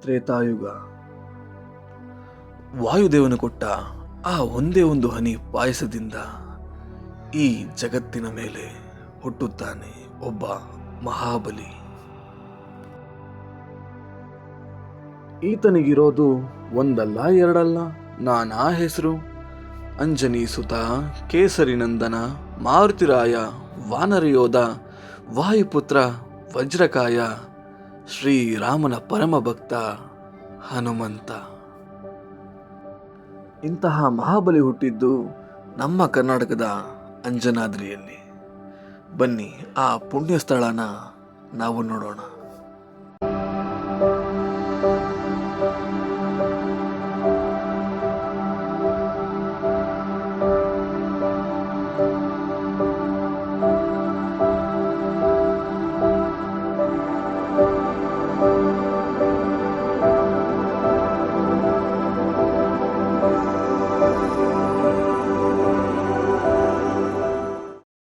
ತ್ರೇತಾಯುಗ. ವಾಯುದೇವನು ಕೊಟ್ಟ ಆ ಒಂದೇ ಒಂದು ಹನಿ ಪಾಯಸದಿಂದ ಈ ಜಗತ್ತಿನ ಮೇಲೆ ಹುಟ್ಟುತ್ತಾನೆ ಒಬ್ಬ ಮಹಾಬಲಿ. ಈತನಿಗಿರೋದು ಒಂದಲ್ಲ ಎರಡಲ್ಲ ನಾನಾ ಹೆಸರು. ಅಂಜನಿ ಸುತ, ಕೇಸರಿ ನಂದನ, ಮಾರುತಿರಾಯ, ವಾನರಯೋಧ, ವಾಯುಪುತ್ರ, ವಜ್ರಕಾಯ, ಶ್ರೀರಾಮನ ಪರಮ ಭಕ್ತ ಹನುಮಂತ. ಇಂತಹ ಮಹಾಬಲಿ ಹುಟ್ಟಿದ್ದು ನಮ್ಮ ಕರ್ನಾಟಕದ ಅಂಜನಾದ್ರಿಯಲ್ಲಿ. ಬನ್ನಿ ಆ ಪುಣ್ಯ ಸ್ಥಳನ ನಾವು ನೋಡೋಣ.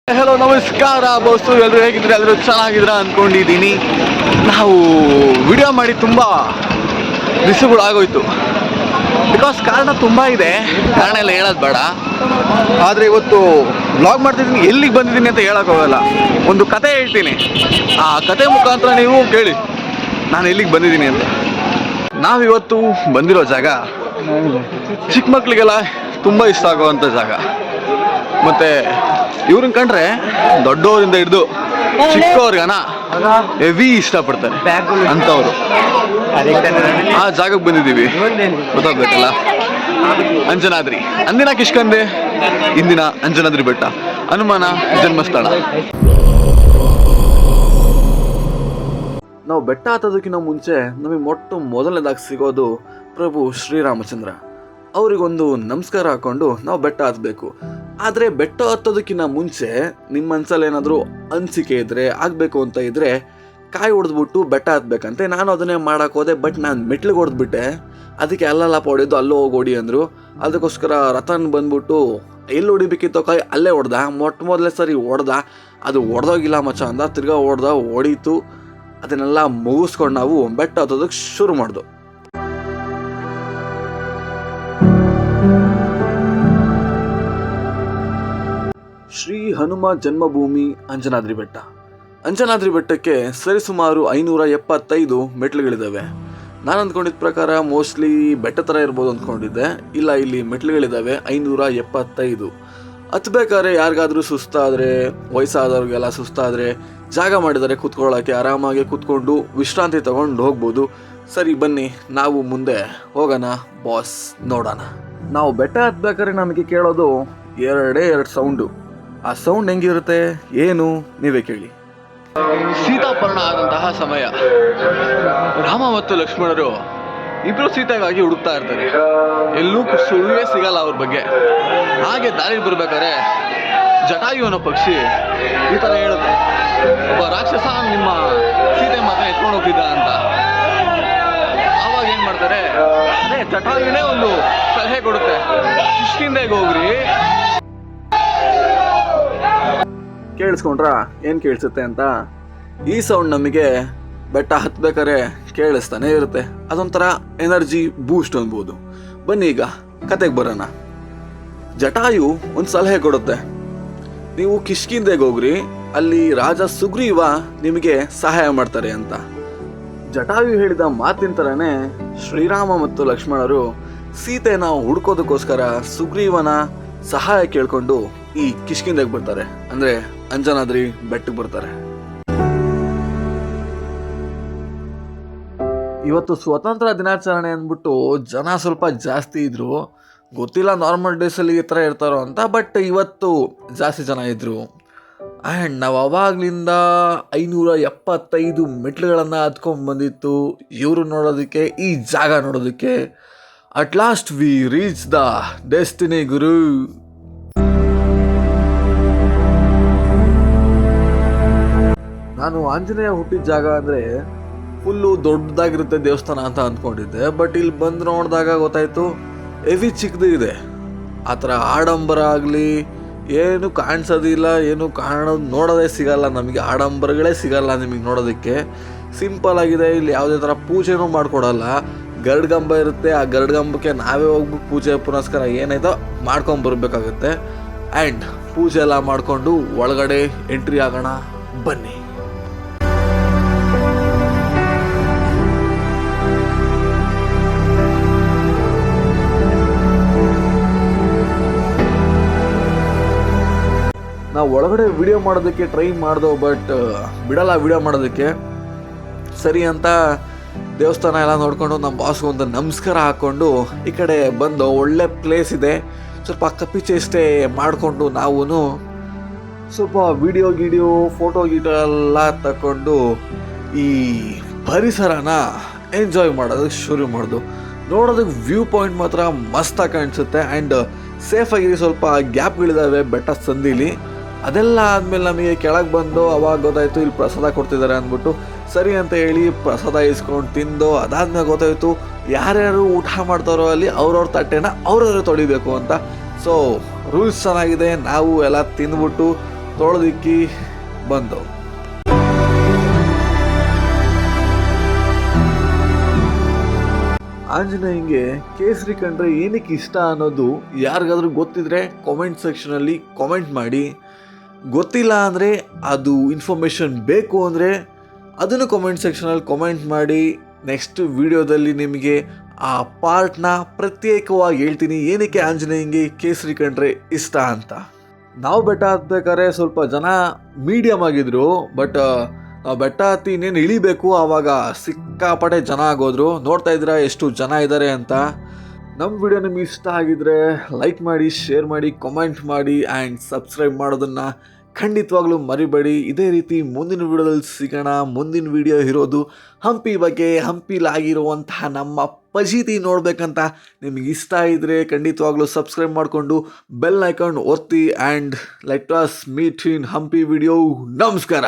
ಹಲೋ, ನಮಸ್ಕಾರ ಬೋಸ್ತು. ಎಲ್ಲರೂ ಹೇಗಿದ್ರೆ ಎಲ್ಲರೂ ಚೆನ್ನಾಗಿದ್ರ ಅಂದ್ಕೊಂಡಿದ್ದೀನಿ. ನಾವು ವಿಡಿಯೋ ಮಾಡಿ ತುಂಬ ದಿವಸಗಳಾಗೋಯ್ತು. ಬಿಕಾಸ್ ಕಾರಣ ತುಂಬ ಇದೆ, ಕಾರಣ ಎಲ್ಲ ಹೇಳೋದು ಬೇಡ. ಆದರೆ ಇವತ್ತು ವ್ಲಾಗ್ ಮಾಡ್ತಿದ್ದೀನಿ, ಎಲ್ಲಿಗೆ ಬಂದಿದ್ದೀನಿ ಅಂತ ಹೇಳೋಕ್ಕೋಗಲ್ಲ. ಒಂದು ಕತೆ ಹೇಳ್ತೀನಿ, ಆ ಕತೆ ಮುಖಾಂತರ ನೀವು ಕೇಳಿ ನಾನು ಎಲ್ಲಿಗೆ ಬಂದಿದ್ದೀನಿ ಅಂತ. ನಾವಿವತ್ತು ಬಂದಿರೋ ಜಾಗ ಚಿಕ್ಕ ಮಕ್ಕಳಿಗೆಲ್ಲ ತುಂಬ ಇಷ್ಟ ಆಗುವಂಥ ಜಾಗ. ಮತ್ತು ಇವ್ರನ್ನ ಕಂಡ್ರೆ ದೊಡ್ಡವರಿಂದ ಹಿಡಿದು ಚಿಕ್ಕವ್ರಿಗನ ಹೆವಿ ಇಷ್ಟಪಡ್ತಾರೆ ಅಂಥವ್ರು. ಆ ಜಾಗಕ್ಕೆ ಬಂದಿದ್ದೀವಿ, ಗೊತ್ತಾಗ್ಬೇಕಲ್ಲ. ಅಂಜನಾದ್ರಿ, ಅಂದಿನ ಕಿಷ್ಕಂದೆ, ಇಂದಿನ ಅಂಜನಾದ್ರಿ ಬೆಟ್ಟ, ಹನುಮನ ಜನ್ಮಸ್ಥಳ. ನಾವು ಬೆಟ್ಟ ಹತ್ತೋದಕ್ಕಿಂತ ಮುಂಚೆ ನಮಗೆ ಮೊದಲನೇದಾಗಿ ಸಿಗೋದು ಪ್ರಭು ಶ್ರೀರಾಮಚಂದ್ರ. ಅವರಿಗೊಂದು ನಮಸ್ಕಾರ ಹಾಕೊಂಡು ನಾವು ಬೆಟ್ಟ ಹತ್ತಬೇಕು. ಆದರೆ ಬೆಟ್ಟ ಹತ್ತೋದಕ್ಕಿಂತ ಮುಂಚೆ ನಿಮ್ಮ ಮನಸ್ಸಲ್ಲಿ ಏನಾದರೂ ಅನಿಸಿಕೆ ಇದ್ದರೆ, ಆಗಬೇಕು ಅಂತ ಇದ್ದರೆ ಕಾಯಿ ಹೊಡೆದ್ಬಿಟ್ಟು ಬೆಟ್ಟ ಹತ್ಬೇಕಂತೆ. ನಾನು ಅದನ್ನೇ ಮಾಡೋಕೆ ಹೋದೆ, ಬಟ್ ನಾನು ಮೆಟ್ಲಿಗೆ ಹೊಡೆದ್ಬಿಟ್ಟೆ. ಅದಕ್ಕೆ ಅಲ್ಲಪ್ಪ ಹೊಡೆಯೋದು, ಅಲ್ಲೋ ಹೋಗಿ ಹೊಡಿ ಅಂದರು. ಅದಕ್ಕೋಸ್ಕರ ರತನ್ ಬಂದ್ಬಿಟ್ಟು ಎಲ್ಲಿ ಹೊಡಿಬೇಕಿತ್ತೋ ಕಾಯಿ ಅಲ್ಲೇ ಹೊಡೆದ. ಮೊದಲೇ ಸರಿ ಹೊಡೆದ, ಅದು ಹೊಡೆದೋಗಿಲ್ಲ ಮಚ್ಚ ಅಂದ. ತಿರ್ಗಾ ಹೊಡೀತು. ಅದನ್ನೆಲ್ಲ ಮುಗಿಸ್ಕೊಂಡು ನಾವು ಬೆಟ್ಟ ಹತ್ತೋದಕ್ಕೆ ಶುರು ಮಾಡ್ದು. ಶ್ರೀ ಹನುಮ ಜನ್ಮಭೂಮಿ ಅಂಜನಾದ್ರಿ ಬೆಟ್ಟ. ಅಂಜನಾದ್ರಿ ಬೆಟ್ಟಕ್ಕೆ ಸರಿಸುಮಾರು 575 ಮೆಟ್ಲುಗಳಿದ್ದಾವೆ. ನಾನು ಅಂದ್ಕೊಂಡಿದ್ದ ಪ್ರಕಾರ ಮೋಸ್ಟ್ಲಿ ಬೆಟ್ಟ ಥರ ಇರ್ಬೋದು ಅಂದ್ಕೊಂಡಿದ್ದೆ. ಇಲ್ಲ, ಇಲ್ಲಿ ಮೆಟ್ಲುಗಳಿದ್ದಾವೆ 575. ಹತ್ಬೇಕಾದ್ರೆ ಯಾರಿಗಾದ್ರೂ ಸುಸ್ತಾದರೆ, ವಯಸ್ಸಾದವ್ರಿಗೆಲ್ಲ ಸುಸ್ತಾದರೆ ಜಾಗ ಮಾಡಿದ್ದಾರೆ ಕೂತ್ಕೊಳ್ಳೋಕ್ಕೆ. ಆರಾಮಾಗಿ ಕೂತ್ಕೊಂಡು ವಿಶ್ರಾಂತಿ ತಗೊಂಡು ಹೋಗ್ಬೋದು. ಸರಿ ಬನ್ನಿ ನಾವು ಮುಂದೆ ಹೋಗೋಣ ಬಾಸ್, ನೋಡೋಣ. ನಾವು ಬೆಟ್ಟ ಹತ್ಬೇಕಾದ್ರೆ ನಮಗೆ ಕೇಳೋದು ಎರಡು ಸೌಂಡು. ಆ ಸೌಂಡ್ ಹೆಂಗಿರುತ್ತೆ ಏನು ನೀವೇ ಕೇಳಿ. ಸೀತಾಪರ್ಣ ಆದಂತಹ ಸಮಯ. ರಾಮ ಮತ್ತು ಲಕ್ಷ್ಮಣರು ಇಬ್ರು ಸೀತೆಗಾಗಿ ಹುಡುಕ್ತಾ ಇರ್ತಾರೆ. ಎಲ್ಲೂ ಸುಳಿವೇ ಸಿಗಲ್ಲ ಅವ್ರ ಬಗ್ಗೆ. ಹಾಗೆ ದಾರಿ ಬರ್ಬೇಕಾದ್ರೆ ಜಟಾಯು ಅನ್ನೋ ಪಕ್ಷಿ ಈ ಥರ ಹೇಳುತ್ತೆ, ಒಬ್ಬ ರಾಕ್ಷಸ ನಿಮ್ಮ ಸೀತೆ ಮಾತ್ರ ಎತ್ಕೊಂಡು ಹೋಗ್ತಿದ್ದ ಅಂತ. ಆವಾಗ ಏನು ಮಾಡ್ತಾರೆ, ಅದೇ ಜಟಾಯುನೇ ಒಂದು ಸಲಹೆ ಕೊಡುತ್ತೆ, ಕಿಷ್ಕಿಂಧೆಗೆ ಹೋಗ್ರಿ. ಕೇಳಿಸ್ಕೊಂಡ್ರ ಏನು ಕೇಳಿಸುತ್ತೆ ಅಂತ? ಈ ಸೌಂಡ್ ನಮಗೆ ಬೆಟ್ಟ ಹತ್ಬೇಕಾದ್ರೆ ಕೇಳಿಸ್ತಾನೆ ಇರುತ್ತೆ. ಅದೊಂಥರ ಎನರ್ಜಿ ಬೂಸ್ಟ್ ಅನ್ಬೋದು. ಬನ್ನಿ ಈಗ ಕತೆಗೆ ಬರೋಣ. ಜಟಾಯು ಒಂದು ಸಲಹೆ ಕೊಡುತ್ತೆ, ನೀವು ಕಿಷ್ಕಿಂಧೆಗೆ ಹೋಗ್ರಿ, ಅಲ್ಲಿ ರಾಜ ಸುಗ್ರೀವ ನಿಮಗೆ ಸಹಾಯ ಮಾಡ್ತಾರೆ ಅಂತ. ಜಟಾಯು ಹೇಳಿದ ಮಾತಿನ ಥರನೇ ಶ್ರೀರಾಮ ಮತ್ತು ಲಕ್ಷ್ಮಣರು ಸೀತೆನ ಹುಡ್ಕೋದಕ್ಕೋಸ್ಕರ ಸುಗ್ರೀವನ ಸಹಾಯ ಕೇಳ್ಕೊಂಡು ಈ ಕಿಷ್ಕಿಂಧೆಗೆ ಬರ್ತಾರೆ, ಅಂದ್ರೆ ಅಂಜನಾದ್ರಿ ಬೆಟ್ಟಕ್ಕೆ ಬರ್ತಾರೆ. ಇವತ್ತು ಸ್ವತಂತ್ರ ದಿನಾಚರಣೆ ಅಂದ್ಬಿಟ್ಟು ಜನ ಸ್ವಲ್ಪ ಜಾಸ್ತಿ ಇದ್ರು. ಗೊತ್ತಿಲ್ಲ ನಾರ್ಮಲ್ ಡೇಸಲ್ಲಿ ಈ ಥರ ಇರ್ತಾರೋ ಅಂತ, ಬಟ್ ಇವತ್ತು ಜಾಸ್ತಿ ಜನ ಇದ್ರು. ಆ್ಯಂಡ್ ನಾವು ಅವಾಗ್ಲಿಂದ 575 ಮೆಟ್ಲುಗಳನ್ನು ಹತ್ಕೊಂಡು ಬಂದಿತ್ತು ಇವರು ನೋಡೋದಕ್ಕೆ, ಈ ಜಾಗ ನೋಡೋದಕ್ಕೆ. At last we reach the destiny ಗುರು. ನಾನು ಆಂಜನೇಯ ಹುಟ್ಟಿದ ಜಾಗ ಅಂದರೆ ಫುಲ್ಲು ದೊಡ್ಡದಾಗಿರುತ್ತೆ ದೇವಸ್ಥಾನ ಅಂತ ಅಂದ್ಕೊಂಡಿದ್ದೆ. ಬಟ್ ಇಲ್ಲಿ ಬಂದು ನೋಡಿದಾಗ ಗೊತ್ತಾಯಿತು ಹೆವಿ ಚಿಕ್ಕದು ಇದೆ. ಆ ಥರ ಆಡಂಬರ ಆಗಲಿ ಏನು ಕಾಣಿಸೋದಿಲ್ಲ, ಏನು ನೋಡೋದೇ ಸಿಗಲ್ಲ ನಮಗೆ. ಆಡಂಬರಗಳೇ ಸಿಗಲ್ಲ ನಿಮಗೆ ನೋಡೋದಕ್ಕೆ. ಸಿಂಪಲ್ ಆಗಿದೆ. ಇಲ್ಲಿ ಯಾವುದೇ ಥರ ಪೂಜೆನೂ ಮಾಡಿಕೊಡಲ್ಲ. ಗರುಡ್ಗಂಬ ಇರುತ್ತೆ, ಆ ಗರುಡ್ಗಂಬಕ್ಕೆ ನಾವೇ ಹೋಗ್ಬಿಟ್ಟು ಪೂಜೆ ಪುನಸ್ಕಾರ ಏನಾಯ್ತೋ ಮಾಡ್ಕೊಂಬರ್ಬೇಕಾಗುತ್ತೆ. ಆ್ಯಂಡ್ ಪೂಜೆ ಎಲ್ಲ ಮಾಡಿಕೊಂಡು ಒಳಗಡೆ ಎಂಟ್ರಿ ಆಗೋಣ, ಬನ್ನಿ. ನಾವು ಒಳಗಡೆ ವಿಡಿಯೋ ಮಾಡೋದಕ್ಕೆ ಟ್ರೈ ಮಾಡ್ದೋ, ಬಟ್ ಬಿಡಲ್ಲ ವಿಡಿಯೋ ಮಾಡೋದಕ್ಕೆ. ಸರಿ ಅಂತ ದೇವಸ್ಥಾನ ಎಲ್ಲ ನೋಡಿಕೊಂಡು ನಮ್ಮ ಬಾಸ್ಗೆ ಒಂದು ನಮಸ್ಕಾರ ಹಾಕ್ಕೊಂಡು ಈ ಕಡೆ ಬಂದು, ಒಳ್ಳೆ ಪ್ಲೇಸ್ ಇದೆ, ಸ್ವಲ್ಪ ಕಪ್ಪಿಚೇಷ್ಟೆ ಮಾಡಿಕೊಂಡು ನಾವು ಸ್ವಲ್ಪ ವಿಡಿಯೋ ಫೋಟೋ ಎಲ್ಲ ತಗೊಂಡು ಈ ಪರಿಸರನ ಎಂಜಾಯ್ ಮಾಡೋದಕ್ಕೆ ಶುರು ಮಾಡ್ದು. ನೋಡೋದಕ್ಕೆ ವ್ಯೂ ಪಾಯಿಂಟ್ ಮಾತ್ರ ಮಸ್ತಾಗಿ ಕಾಣಿಸುತ್ತೆ. ಆ್ಯಂಡ್ ಸೇಫಾಗಿ ಸ್ವಲ್ಪ ಗ್ಯಾಪ್ಗಳಿದ್ದಾವೆ ಬೆಟ್ಟ ಸಂದಿಲಿ. ಅದೆಲ್ಲ ಆದಮೇಲೆ ನಮಗೆ ಕೆಳಗೆ ಬಂದು ಅವಾಗ ಗೊತ್ತಾಯಿತು ಇಲ್ಲಿ ಪ್ರಸಾದ ಕೊಡ್ತಿದ್ದಾರೆ ಅಂದ್ಬಿಟ್ಟು ಸರಿ ಅಂತ ಹೇಳಿ ಪ್ರಸಾದ ಇಸ್ಕೊಂಡು ತಿಂದು, ಅದಾದ್ಮೇಲೆ ಗೊತ್ತಾಯಿತು ಯಾರ್ಯಾರು ಊಟ ಮಾಡ್ತಾರೋ ಅಲ್ಲಿ ಅವ್ರವ್ರ ತಟ್ಟೆನ ಅವ್ರವ್ರೆ ತೊಳಿಬೇಕು ಅಂತ. ಸೊ ರೂಲ್ಸ್ ಚೆನ್ನಾಗಿದೆ. ನಾವು ಎಲ್ಲ ತಿಂದ್ಬಿಟ್ಟು ತೊಳೆದಿಕ್ಕಿ ಬಂದು ಆಂಜನೇಯಂಗೆ ಕೇಸರಿ ಕಂಡ್ರೆ ಏನಕ್ಕೆ ಇಷ್ಟ ಅನ್ನೋದು ಯಾರಿಗಾದ್ರೂ ಗೊತ್ತಿದ್ರೆ ಕಾಮೆಂಟ್ ಸೆಕ್ಷನಲ್ಲಿ ಕಾಮೆಂಟ್ ಮಾಡಿ. ಗೊತ್ತಿಲ್ಲ ಅಂದರೆ ಅದು ಇನ್ಫಾರ್ಮೇಷನ್ ಬೇಕು ಅಂದರೆ ಅದನ್ನು ಕಾಮೆಂಟ್ ಸೆಕ್ಷನಲ್ಲಿ ಕಾಮೆಂಟ್ ಮಾಡಿ. ನೆಕ್ಸ್ಟ್ ವಿಡಿಯೋದಲ್ಲಿ ನಿಮಗೆ ಆ ಪಾರ್ಟ್ನ ಪ್ರತ್ಯೇಕವಾಗಿ ಹೇಳ್ತೀನಿ, ಏನಕ್ಕೆ ಆಂಜನೇಯಂಗೆ ಕೇಸರಿ ಕಂಡ್ರೆ ಇಷ್ಟ ಅಂತ. ನಾವು ಬೆಟ್ಟ ಹತ್ಬೇಕಾದ್ರೆ ಸ್ವಲ್ಪ ಜನ ಮೀಡಿಯಮ್ ಆಗಿದ್ರು, ಬಟ್ ನಾವು ಬೆಟ್ಟ ಹತ್ತಿ ಇನ್ನೇನು ಇಳಿಬೇಕು ಆವಾಗ ಸಿಕ್ಕಾಪಟ್ಟೆ ಜನ ಆಗೋದ್ರು. ನೋಡ್ತಾ ಇದ್ದೀರಾ ಎಷ್ಟು ಜನ ಇದ್ದಾರೆ ಅಂತ. ನಮ್ಮ ವಿಡಿಯೋ ನಿಮ್ಗೆ ಇಷ್ಟ ಆಗಿದ್ರೆ ಲೈಕ್ ಮಾಡಿ, ಶೇರ್ ಮಾಡಿ, ಕಾಮೆಂಟ್ ಮಾಡಿ ಆ್ಯಂಡ್ ಸಬ್ಸ್ಕ್ರೈಬ್ ಮಾಡೋದನ್ನು ಖಂಡಿತವಾಗ್ಲೂ ಮರಿಬೇಡಿ. ಇದೇ ರೀತಿ ಮುಂದಿನ ವಿಡಿಯೋದಲ್ಲಿ ಸಿಗೋಣ. ಮುಂದಿನ ವಿಡಿಯೋ ಇರೋದು ಹಂಪಿ ಬಗ್ಗೆ. ಹಂಪಿಲಾಗಿರುವಂತಹ ನಮ್ಮ ಫಜೀತಿ ನೋಡಬೇಕಂತ ನಿಮಗೆ ಇಷ್ಟ ಇದ್ದರೆ ಖಂಡಿತವಾಗ್ಲೂ ಸಬ್ಸ್ಕ್ರೈಬ್ ಮಾಡಿಕೊಂಡು ಬೆಲ್ ಐಕಾನ್ ಒತ್ತಿ. And let us meet in Hampi video. ನಮಸ್ಕಾರ.